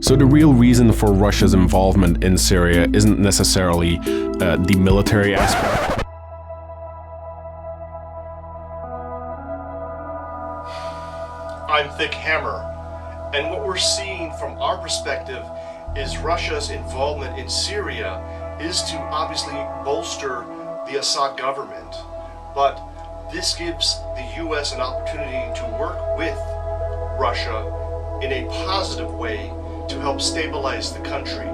So the real reason for Russia's involvement in Syria isn't necessarily the military aspect. I'm Thick Hammer, and what we're seeing from our perspective is Russia's involvement in Syria is to obviously bolster the Assad government, but this gives the US an opportunity to work with Russia in a positive way to help stabilize the country.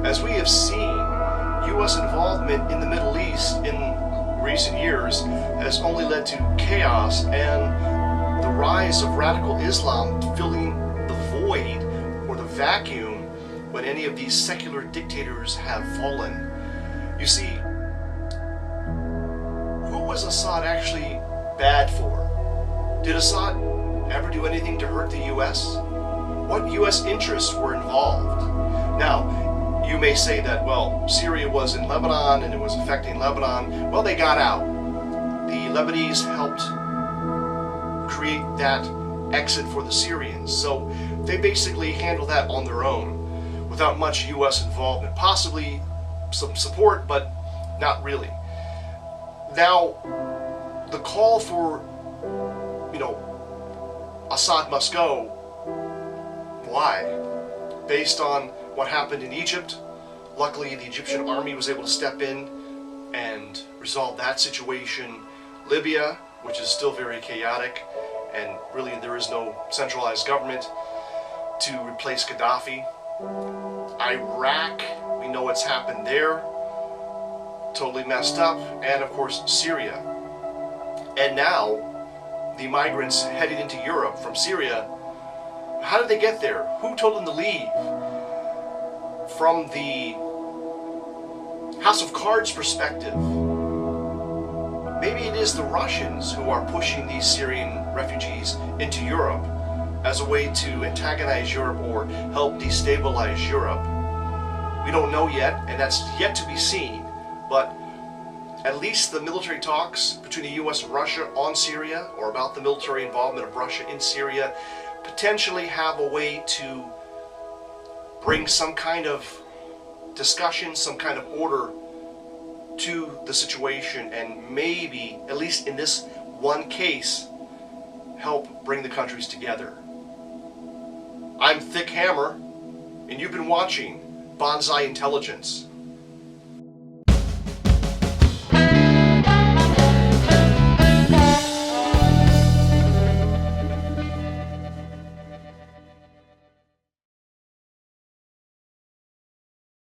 As we have seen, US involvement in the Middle East in recent years has only led to chaos and the rise of radical Islam filling the void or the vacuum when any of these secular dictators have fallen. You see, who was Assad actually bad for? Did Assad ever do anything to hurt the US? What US interests were involved? Now, you may say that, well, Syria was in Lebanon and it was affecting Lebanon. Well, they got out. The Lebanese helped create that exit for the Syrians. So they basically handled that on their own without much US involvement. Possibly some support, but not really. Now, the call for, Assad must go, why? Based on what happened in Egypt, luckily the Egyptian army was able to step in and resolve that situation. Libya, which is still very chaotic, and really there is no centralized government to replace Gaddafi. Iraq, we know what's happened there, totally messed up, and of course Syria. And now the migrants headed into Europe from Syria, how did they get there? Who told them to leave? From the House of Cards perspective, maybe it is the Russians who are pushing these Syrian refugees into Europe as a way to antagonize Europe or help destabilize Europe. We don't know yet, and that's yet to be seen, but at least the military talks between the US and Russia on Syria, or about the military involvement of Russia in Syria, potentially have a way to bring some kind of discussion, some kind of order to the situation, and maybe, at least in this one case, help bring the countries together. I'm Thick Hammer, and you've been watching Bonsai Intelligence.